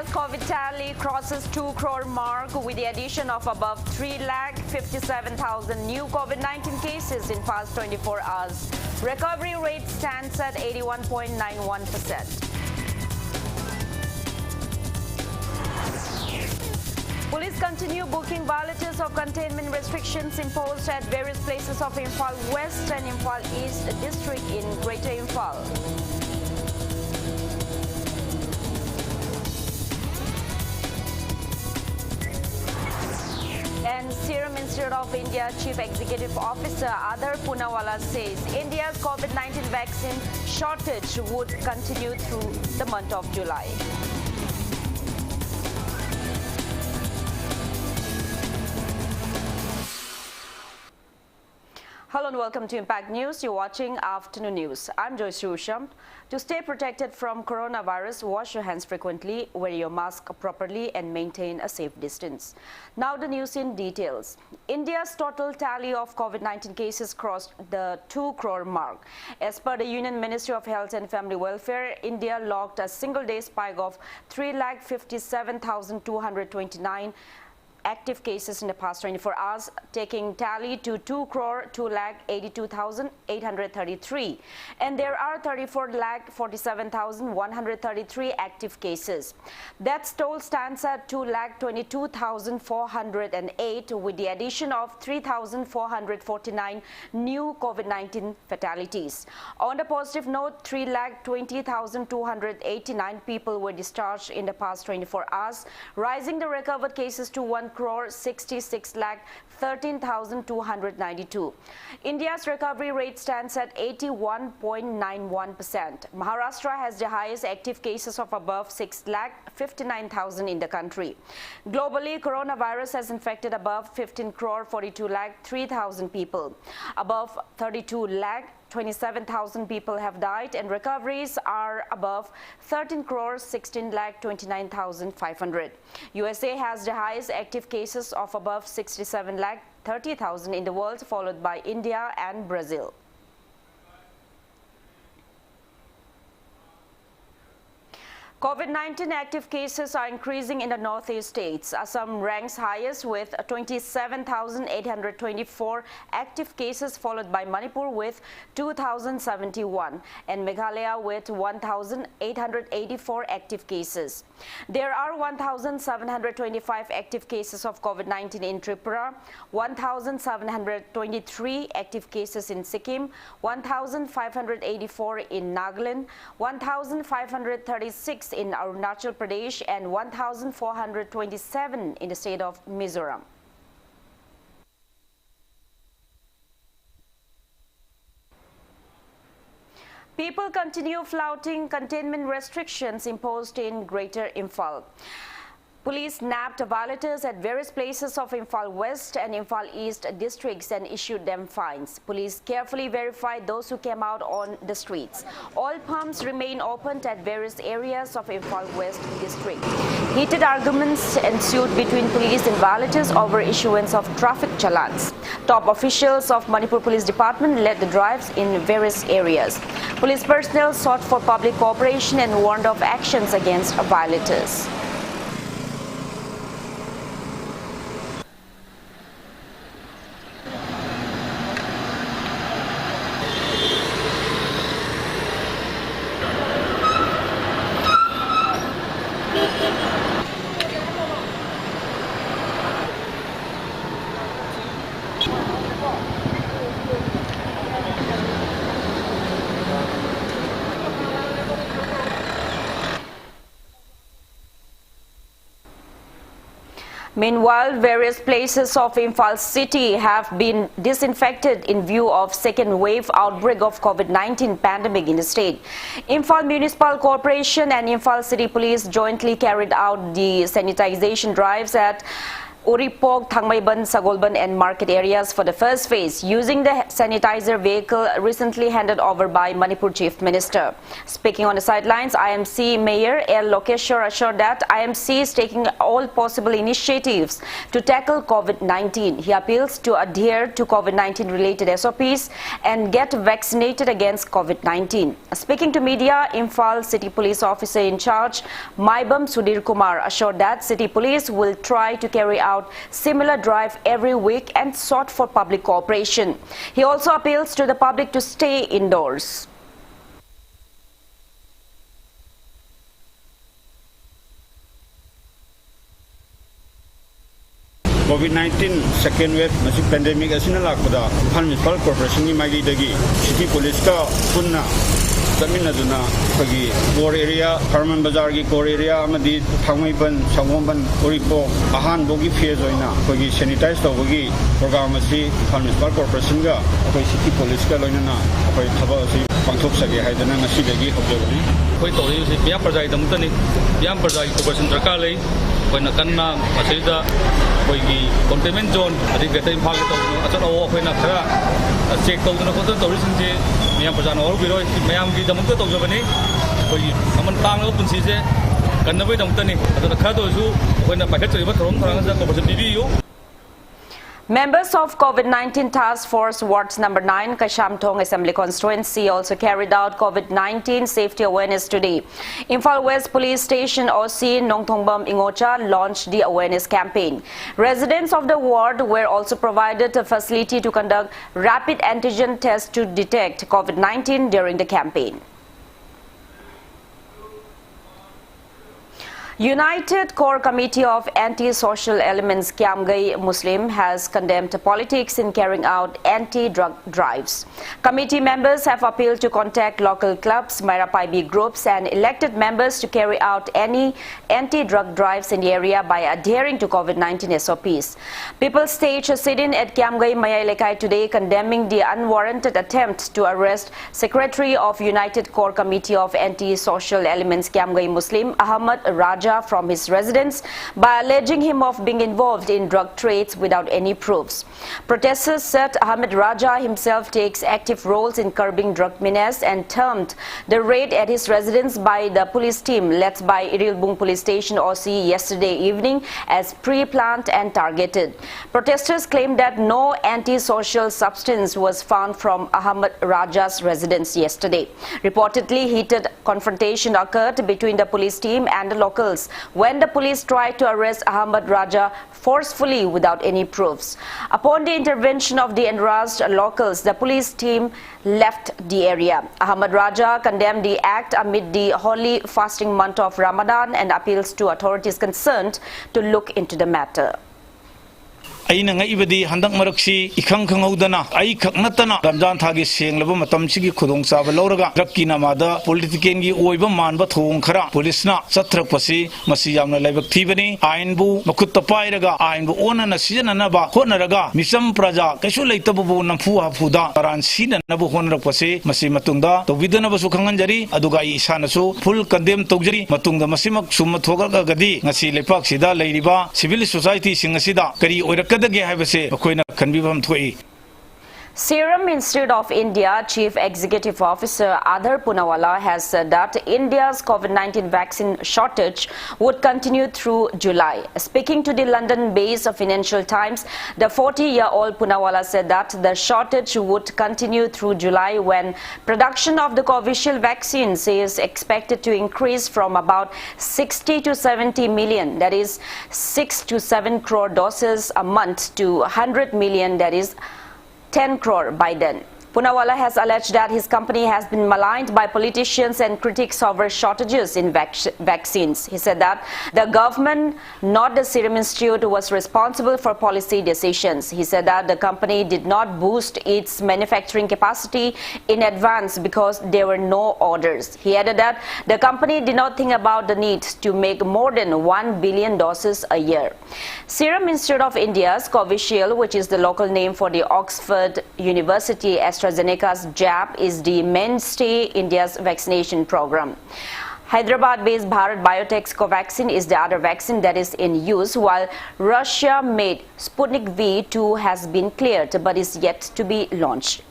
India's COVID tally crosses 2 crore mark with the addition of above 3,57,000 new COVID-19 cases in past 24 hours. Recovery rate stands at 81.91%. Police continue booking violators of containment restrictions imposed at various places of Imphal West and Imphal East district in Greater Imphal. And Serum Institute of India Chief Executive Officer Adar Poonawalla says India's COVID-19 vaccine shortage would continue through the month of July. Hello and welcome to Impact News. You're watching Afternoon News. I'm JOYSHREE. To stay protected from coronavirus, wash your hands frequently, wear your mask properly and maintain a safe distance. Now the news in details. India's total tally of COVID-19 cases crossed the 2 crore mark. As per the Union Ministry of Health and Family Welfare, India logged a single-day spike of 3,57,229 active cases in the past 24 hours, taking tally to 2,82,833, and there are 34,47,133 active cases. Death toll stands at 2,22,408 with the addition of 3,449 new COVID-19 fatalities. On the positive note, 3,20,289 people were discharged in the past 24 hours, rising the recovered cases to 1,66,13,292. India's recovery rate stands at 81.91%. Maharashtra has the highest active cases of above 6,59,000 in the country. Globally, coronavirus has infected above 15,42,03,000 people. Above 32,27,000 people have died, and recoveries are above 13,16,29,500. USA has the highest active cases of above 67,30,000 in the world, followed by India and Brazil. COVID-19 active cases are increasing in the northeast states. Assam ranks highest with 27,824 active cases, followed by Manipur with 2,071 and Meghalaya with 1,884 active cases. There are 1,725 active cases of COVID-19 in Tripura, 1,723 active cases in Sikkim, 1,584 in Nagaland, 1,536 in Arunachal Pradesh and 1,427 in the state of Mizoram. People continue flouting containment restrictions imposed in Greater Imphal. Police nabbed violators at various places of Imphal West and Imphal East districts and issued them fines. Police carefully verified those who came out on the streets. All pumps remain opened at various areas of Imphal West district. Heated arguments ensued between police and violators over issuance of traffic challans. Top officials of Manipur Police Department led the drives in various areas. Police personnel sought for public cooperation and warned of actions against violators. Meanwhile, various places of Imphal city have been disinfected in view of second wave outbreak of COVID-19 pandemic in the state. Imphal Municipal Corporation and Imphal City Police jointly carried out the sanitization drives at Uripok, Thangmaiban, Sagolban and market areas for the first phase using the sanitizer vehicle recently handed over by Manipur Chief Minister. Speaking on the sidelines, IMC Mayor L. Lokeshwar assured that IMC is taking all possible initiatives to tackle COVID-19. He appeals to adhere to COVID-19 related SOPs and get vaccinated against COVID-19. Speaking to media, Imphal City Police Officer in charge, Maibam Sudhir Kumar, assured that City Police will try to carry out similar drive every week and sought for public cooperation. He also appeals to the public to stay indoors. COVID-19 second wave masi pandemic asina lakpada Imphal corporation ni magi dagi city police ka punna zamina duna khagi core area Harman Bazar gi core area amadi Thangmaiban Sagomban Uripok ahan bogi phase oina khagi sanitize tawgi program asi Imphal corporation ga khoi city police ka loina na khoi thaba asi pangthok sage haidana ngasi dagi hobjabani khoi tori si biam projai damutani biam projai corporation darkar lei khoina kanna asida khoi containment zone adi gata Imphal to achalo khoina khara check tawduna khoda tori sinje miyam projana or biroi mayam gi damukta tawjabani khoi aman tanglo punsi se kannabai damutani aduna khara to su khoina pakhat choriba thorom tharanga sa corporation bibiu. Members of COVID-19 Task Force Wards Number 9, Kashamthong Assembly Constituency also carried out COVID-19 safety awareness today. Imphal West Police Station OC Nongthongbam Ingocha launched the awareness campaign. Residents of the ward were also provided a facility to conduct rapid antigen tests to detect COVID-19 during the campaign. United Core Committee of Anti-Social Elements Kiamgai Muslim has condemned politics in carrying out anti-drug drives. Committee members have appealed to contact local clubs, Mairapaibi groups and elected members to carry out any anti-drug drives in the area by adhering to COVID-19 SOPs. People staged a sit-in at Kiamgai Mayailekai today condemning the unwarranted attempt to arrest Secretary of United Core Committee of Anti-Social Elements Kiamgai Muslim Ahmad Raja from his residence by alleging him of being involved in drug trades without any proofs. Protesters said Ahmed Raja himself takes active roles in curbing drug menace and termed the raid at his residence by the police team led by Irilbung Police Station OC yesterday evening as pre-planned and targeted. Protesters claimed that no anti-social substance was found from Ahmed Raja's residence yesterday. Reportedly, heated confrontation occurred between the police team and the locals when the police tried to arrest Ahmad Raja forcefully without any proofs. Upon the intervention of the enraged locals, the police team left the area. Ahmad Raja condemned the act amid the holy fasting month of Ramadan and appeals to authorities concerned to look into the matter. Aina ngai ibadi handak maraksi ikhang khangaudana ai khaknatana ramjan thagi senglaba matamsigi khudong chaba lawraga drakki namada politician gi oiba manba thong khara police na chathrakpasi masi yamna laibak thibani ainbu makutta pairaga ainbu onana sijanana ba honaraga misam praja kaisu leitabu namfu hafuda taran sinanabu honrakpasi masi matungda tobidana basu khanganjari aduga isanasu full condemn tawjari matungda masimak summa thogaga gadi ngasi lepak sida leiriba civil society singasida kari oirak Serum Institute of India Chief Executive Officer Adhar Poonawalla has said that India's COVID-19 vaccine shortage would continue through July. Speaking to the London-based Financial Times, the 40-year-old Poonawalla said that the shortage would continue through July when production of the Covishield vaccines is expected to increase from about 60 to 70 million, that is 6 to 7 crore doses a month, to 100 million, that is 10 crore by then. Poonawalla has alleged that his company has been maligned by politicians and critics over shortages in vaccines. He said that the government, not the Serum Institute, was responsible for policy decisions. He said that the company did not boost its manufacturing capacity in advance because there were no orders. He added that the company did not think about the need to make more than 1 billion doses a year. Serum Institute of India's Covishield, which is the local name for the Oxford University AstraZeneca's jab, is the mainstay India's vaccination program. Hyderabad-based Bharat Biotech's Covaxin is the other vaccine that is in use, while Russia-made Sputnik V2 has been cleared but is yet to be launched.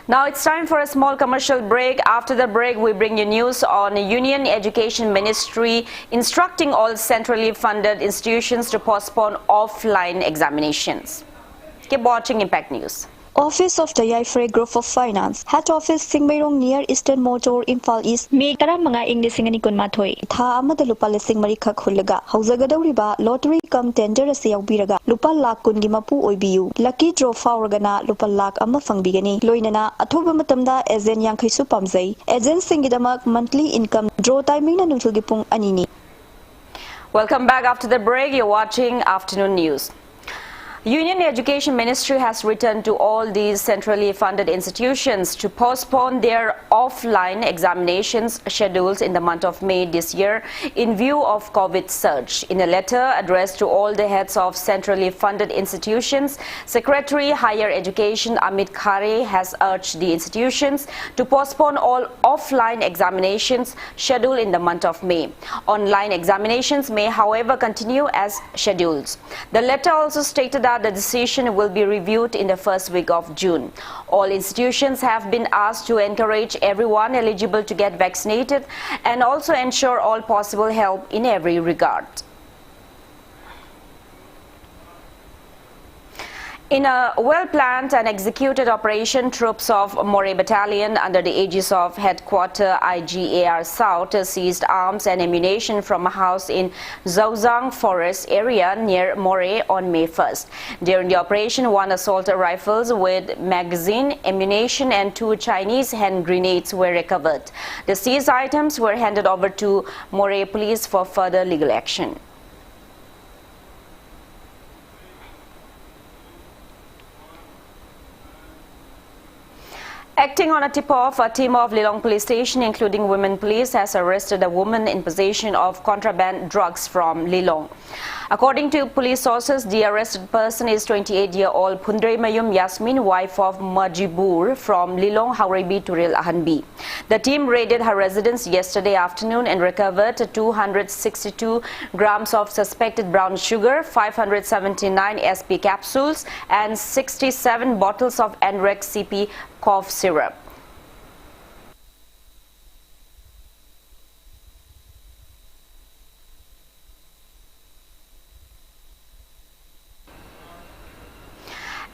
Now it's time for a small commercial break. After the break, we bring you news on Union Education Ministry instructing all centrally funded institutions to postpone offline examinations. Keep watching Impact News. Office of the JOYSHREE Group of Finance, Head Office Singmairong near Eastern Motor, Imphal East. May tara mga Inglisingani kun mathoy. Tha amada lupa lising marikha khulaga. Hauzagadawriba lottery cum tender ase yaubiraga. Lupa lakh kun gi mapu oibiu. Lucky draw fauragana lupa lakh ama fangbigani. Loinana athoba matamda agent yankhai su pamjai. Agent singidamak monthly income draw timing na nungthul gi pung anini. Welcome back after the break. You're watching Afternoon News. Union Education Ministry has written to all these centrally funded institutions to postpone their offline examinations schedules in the month of May this year in view of COVID surge. In a letter addressed to all the heads of centrally funded institutions, Secretary Higher Education Amit Khare has urged the institutions to postpone all offline examinations scheduled in the month of May. Online examinations may, however, continue as scheduled. The letter also stated that the decision will be reviewed in the first week of June. All institutions have been asked to encourage everyone eligible to get vaccinated and also ensure all possible help in every regard. In a well-planned and executed operation, troops of More Battalion under the aegis of Headquarter IGAR South seized arms and ammunition from a house in Zhaozang Forest area near More on May 1st. During the operation, 1 assault rifles with magazine, ammunition and 2 Chinese hand grenades were recovered. The seized items were handed over to More police for further legal action. Acting on a tip-off, a team of Lilong police station, including women police, has arrested a woman in possession of contraband drugs from Lilong. According to police sources, the arrested person is 28-year-old Phundrei Mayum Yasmin, wife of Majibur from Lilong Haurebi Turil Ahanbi. The team raided her residence yesterday afternoon and recovered 262 grams of suspected brown sugar, 579 SP capsules and 67 bottles of Andrex CP cough syrup.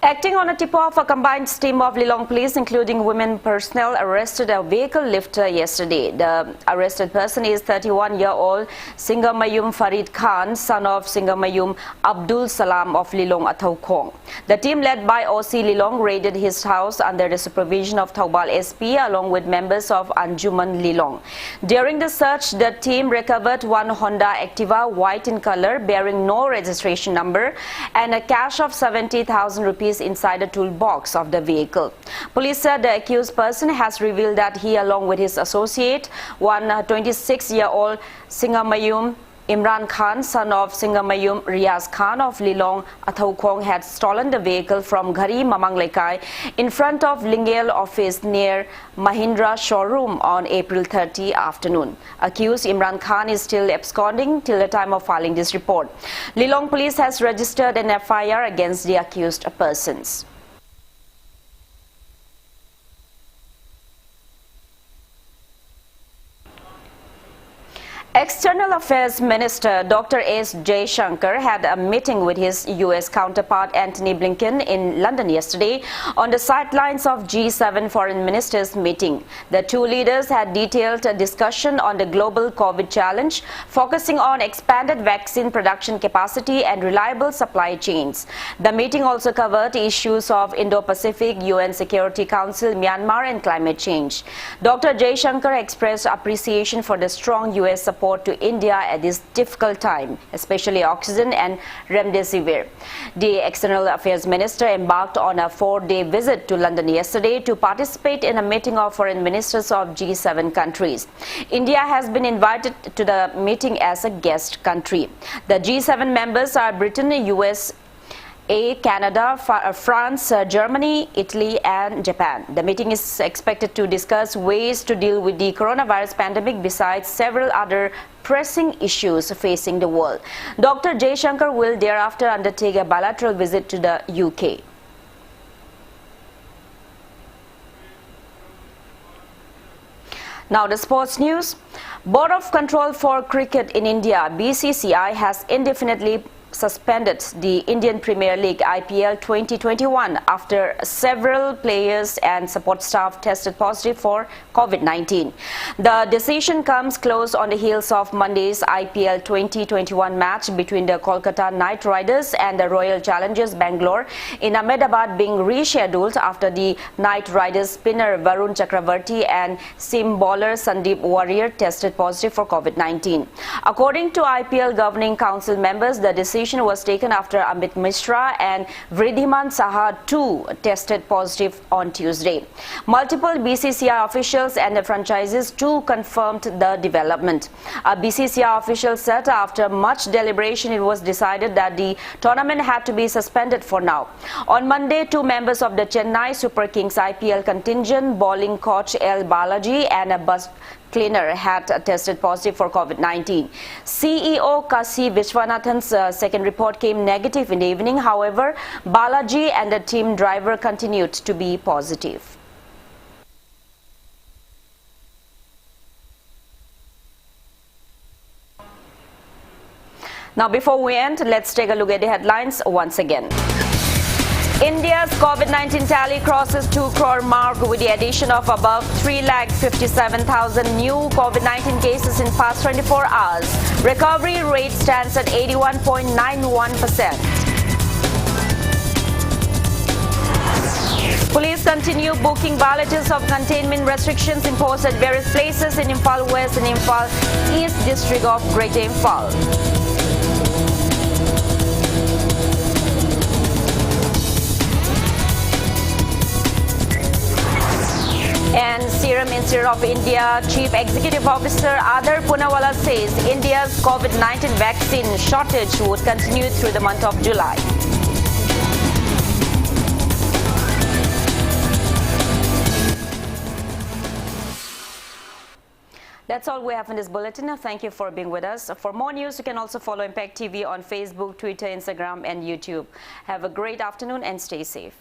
Acting on a tip-off, a combined team of Lilong police, including women personnel, arrested a vehicle lifter yesterday. The arrested person is 31-year-old Singamayum Farid Khan, son of Singamayum Abdul Salam of Lilong Athaukong. The team led by OC Lilong raided his house under the supervision of Taubal SP along with members of Anjuman Lilong. During the search, the team recovered 1 Honda Activa white in color bearing no registration number and a cash of 70,000 rupees inside the toolbox of the vehicle. Police said the accused person has revealed that he, along with his associate, 26-year-old Singamayum Imran Khan, son of Singamayum Riaz Khan of Lilong Athaukong, had stolen the vehicle from Ghari Mamanglekai in front of Lingel office near Mahindra showroom on April 30 afternoon. Accused Imran Khan is still absconding till the time of filing this report. Lilong police has registered an FIR against the accused persons. External Affairs Minister Dr. S. JOYSHREE had a meeting with his U.S. counterpart Antony Blinken in London yesterday on the sidelines of G7 foreign ministers meeting. The two leaders had detailed a discussion on the global COVID challenge, focusing on expanded vaccine production capacity and reliable supply chains. The meeting also covered issues of Indo-Pacific, UN Security Council, Myanmar and climate change. Dr. JOYSHREE expressed appreciation for the strong U.S. support to India at this difficult time, especially oxygen and remdesivir. The External Affairs Minister embarked on a 4-day visit to London yesterday to participate in a meeting of foreign ministers of G7 countries. India has been invited to the meeting as a guest country. The G7 members are Britain, US, Canada, France, Germany, Italy and Japan. The meeting is expected to discuss ways to deal with the coronavirus pandemic besides several other pressing issues facing the world. Dr. JOYSHREE will thereafter undertake a bilateral visit to the UK. Now the sports news. Board of Control for Cricket in India, BCCI, has indefinitely suspended the Indian Premier League IPL 2021 after several players and support staff tested positive for COVID-19. The decision comes close on the heels of Monday's IPL 2021 match between the Kolkata Knight Riders and the Royal Challengers Bangalore in Ahmedabad being rescheduled after the Knight Riders spinner Varun Chakravarti and seam bowler Sandeep Warrier tested positive for COVID-19. According to IPL Governing Council members, the decision was taken after Amit Mishra and Vridhiman Saha too tested positive on Tuesday. Multiple BCCI officials and the franchises too confirmed the development. A BCCI official said after much deliberation it was decided that the tournament had to be suspended for now. On Monday, two members of the Chennai Super Kings IPL contingent, bowling coach L. Balaji and a bus cleaner, had tested positive for COVID-19. CEO Kasi Vishwanathan's second report came negative in the evening. However, Balaji and the team driver continued to be positive. Now, before we end, let's take a look at the headlines once again. India's COVID-19 tally crosses 2 crore mark with the addition of above 3,57,000 new COVID-19 cases in past 24 hours. Recovery rate stands at 81.91%. Police continue booking violators of containment restrictions imposed at various places in Imphal West and Imphal East district of Greater Imphal. And Serum Institute of India Chief Executive Officer Adar Poonawalla says India's COVID-19 vaccine shortage would continue through the month of July. That's all we have in this bulletin. Thank you for being with us. For more news, you can also follow Impact TV on Facebook, Twitter, Instagram and YouTube. Have a great afternoon and stay safe.